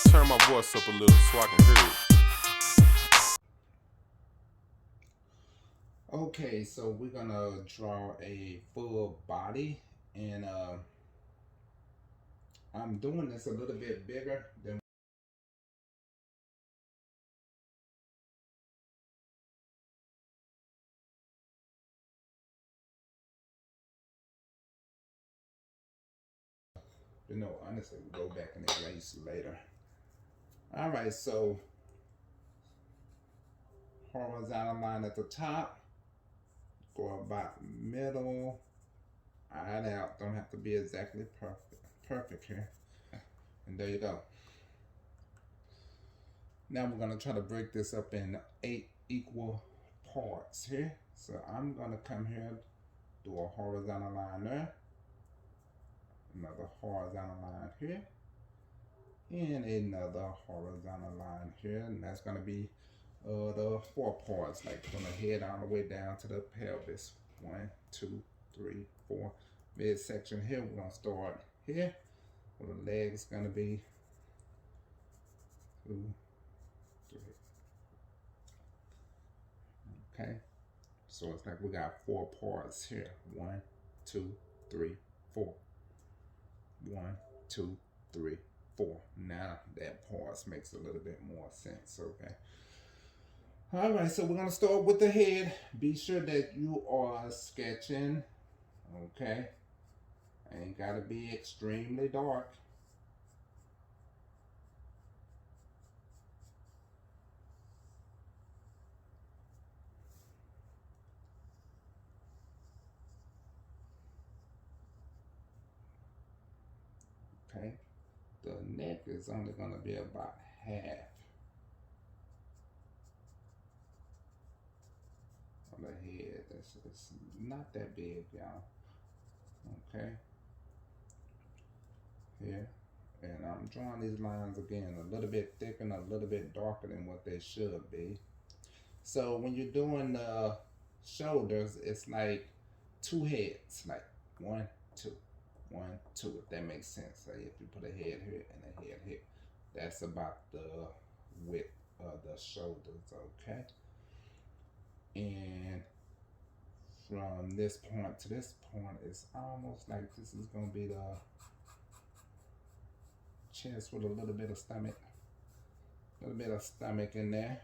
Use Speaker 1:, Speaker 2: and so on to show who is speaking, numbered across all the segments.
Speaker 1: turn my voice up a little so I can hear it.
Speaker 2: Okay, so we're gonna draw a full body, and I'm doing this a little bit bigger than honestly, we'll go back and erase later. All right, so horizontal line at the top, go about middle, eye it out. Don't have to be exactly perfect here. And there you go. Now we're gonna try to break this up in 8 equal parts here. So I'm gonna come here, do a horizontal line there, another horizontal line here, and another horizontal line here, and that's gonna be the 4 parts, like from the head all the way down to the pelvis. 1, 2, 3, 4. Midsection here, we're gonna start here, where the legs gonna be 2, 3. Okay, so it's like we got 4 parts here. 1, 2, 3, 4. 1, 2, 3, 4. Now that parts makes a little bit more sense. Okay. All right, so we're gonna start with the head. Be sure that you are sketching. Okay, ain't gotta be extremely dark. Okay, the neck is only gonna be about half of the head. It's not that big, y'all. Okay, here. And I'm drawing these lines again a little bit thicker and a little bit darker than what they should be. So when you're doing the shoulders, it's like 2 heads, like 1, 2, 1, 2, if that makes sense. Like if you put a head here and a head here, that's about the width of the shoulders, okay? And from this point to this point, it's almost like this is gonna be the chest with a little bit of stomach, in there.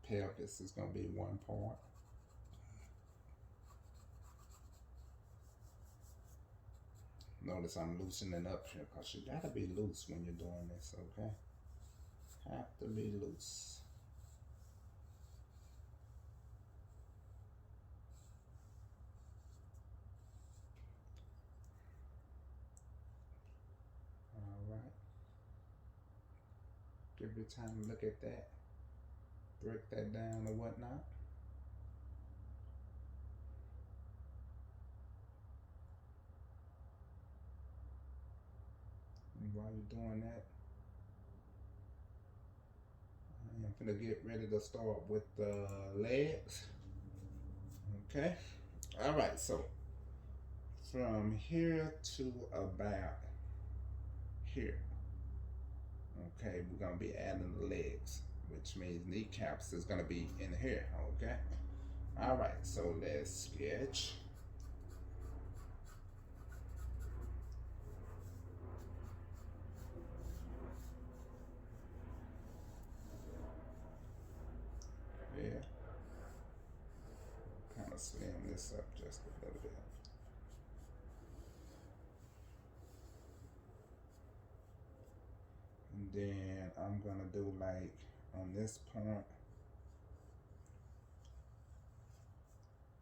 Speaker 2: Pelvis is gonna be 1 part. Notice I'm loosening up here because you gotta be loose when you're doing this, okay? Have to be loose. All right. Give you time to look at that, break that down or whatnot. And while you're doing that, I am gonna get ready to start with the legs. Okay. All right. So from here to about here, okay, we're gonna be adding the legs, which means kneecaps is gonna be in here. Okay. All right. So let's sketch. Yeah. Kind of slim this up just a little bit. And then I'm gonna do like on this point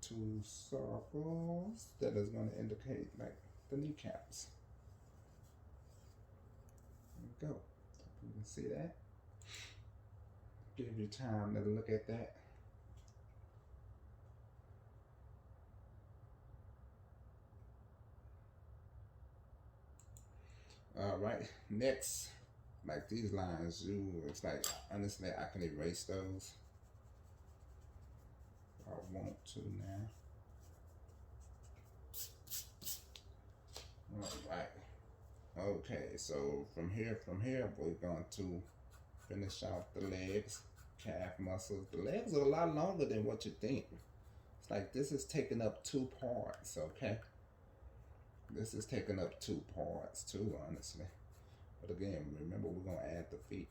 Speaker 2: 2 circles that is gonna indicate like the kneecaps. There we go. You can see that. Give you time to look at that. All right, next like these lines, it's like, honestly, I can erase those if I want to now. All right. Okay, so from here, we're going to finish off the legs, calf muscles. The legs are a lot longer than what you think. It's like this is taking up 2 parts, okay? This is taking up 2 parts too, honestly. But again, remember, we're going to add the feet.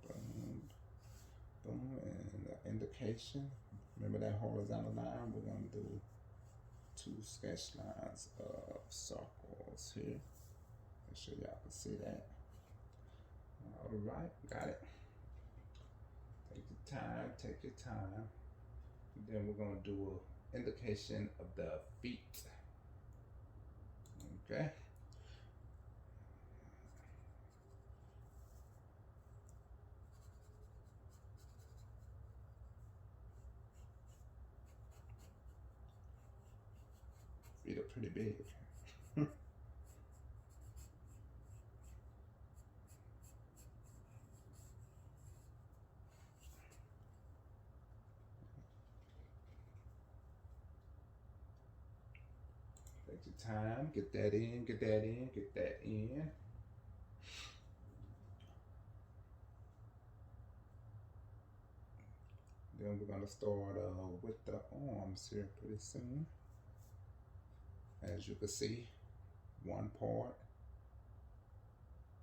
Speaker 2: Boom, boom, and the indication. Remember that horizontal line? We're going to do 2 sketch lines of circles here. Make sure y'all can see that. All right, got it. Take your time, take your time. And then we're going to do an indication of the feet. Okay. Feet are pretty big. Take your time, get that in, get that in, get that in. Then we're going to start with the arms here pretty soon. As you can see, 1 part,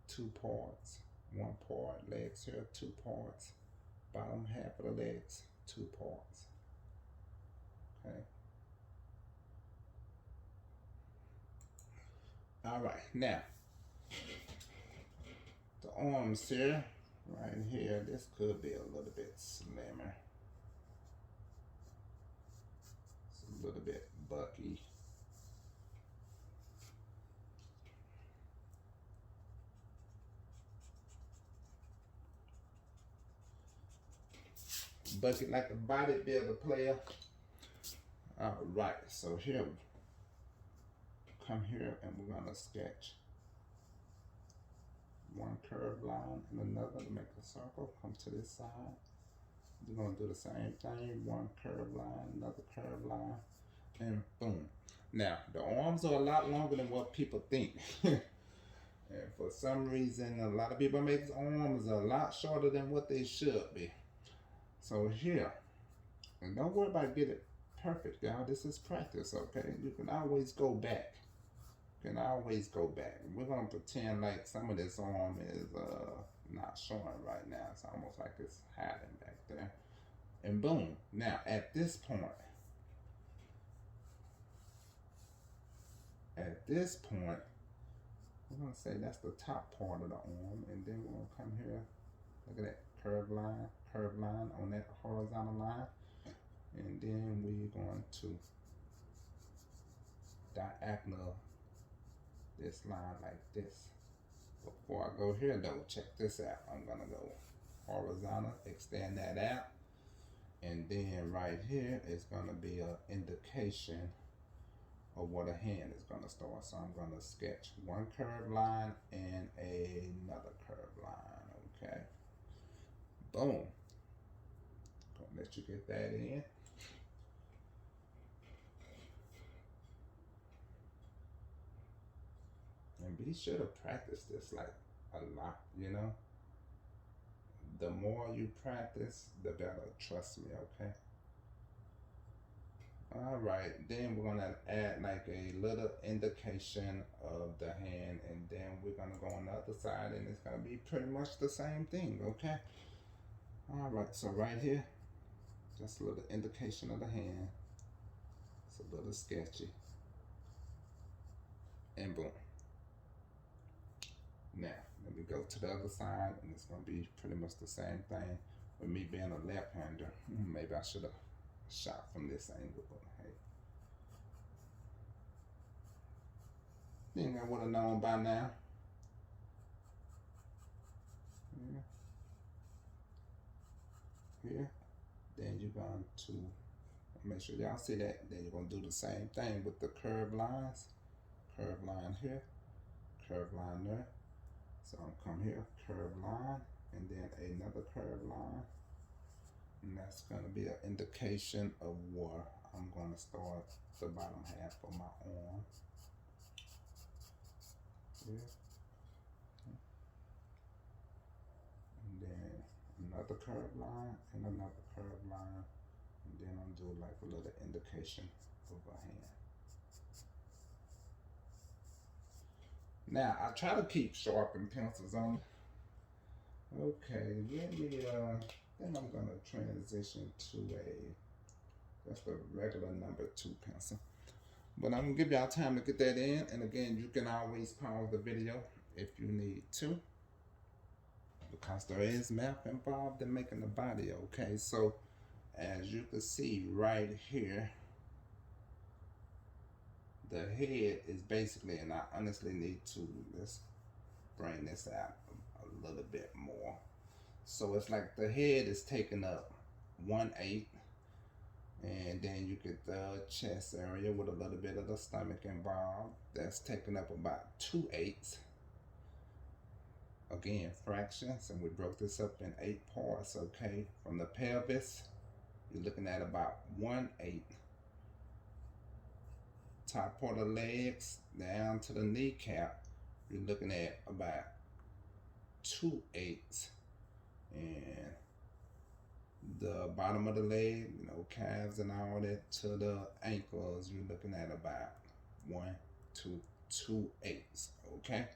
Speaker 2: 2 parts. 1 part, legs here, 2 parts. Bottom half of the legs, 2 parts. Okay. All right, now the arms here, right here, this could be a little bit slimmer. It's a little bit bulky. Bucket like a bodybuilder player. All right, so here, come here and we're gonna sketch 1 curved line and another to make a circle. Come to this side. We're gonna do the same thing. 1 curved line, another curved line, and boom. Now, the arms are a lot longer than what people think. And for some reason, a lot of people make arms a lot shorter than what they should be. So here, and don't worry about getting it perfect, y'all. This is practice, okay? You can always go back. You can always go back. We're gonna pretend like some of this arm is not showing right now. It's almost like it's hiding back there. And boom. Now at this point, we're gonna say that's the top part of the arm, and then we're gonna come here. Look at that curved line on that horizontal line. And then we're going to diagonal this line like this. Before I go here though, check this out. I'm gonna go horizontal, extend that out. And then right here is gonna be an indication of where the hand is gonna start. So I'm gonna sketch 1 curved line and another curved line, okay? Boom. Gonna let you get that in. And be sure to practice this like a lot, you know? The more you practice, the better, trust me, okay? All right, then we're gonna add like a little indication of the hand, and then we're gonna go on the other side, and it's gonna be pretty much the same thing, okay? All right, so right here, just a little indication of the hand. It's a little sketchy. And boom. Now, let me go to the other side, and it's gonna be pretty much the same thing. With me being a left-hander, maybe I should have shot from this angle, but hey. Think I would have known by now. Here. Then you're going to make sure y'all see that. Then you're gonna do the same thing with the curved lines. curved line here, curved line there. So I'm come here, curved line, and then another curved line. And that's gonna be an indication of where I'm gonna start the bottom half of my arm. Yeah. And then another curved line and another curved line. And then I'll do like a little indication of a hand. Now I try to keep sharpened pencils on. Okay, let me then I'm gonna transition to just a regular number 2 pencil. But I'm gonna give y'all time to get that in, and again, you can always pause the video if you need to, because there is math involved in making the body. Okay, so as you can see right here, the head is basically, and I honestly need to let's bring this out a little bit more. So it's like the head is taking up 1/8, and then you get the chest area with a little bit of the stomach involved. That's taking up about 2/8. Again, fractions, and we broke this up in 8 parts. Okay, from the pelvis, you're looking at about 1/8. Top part of the legs down to the kneecap, you're looking at about 2/8. And the bottom of the leg, you know, calves and all that to the ankles, you're looking at about 1 to 2/8. Okay,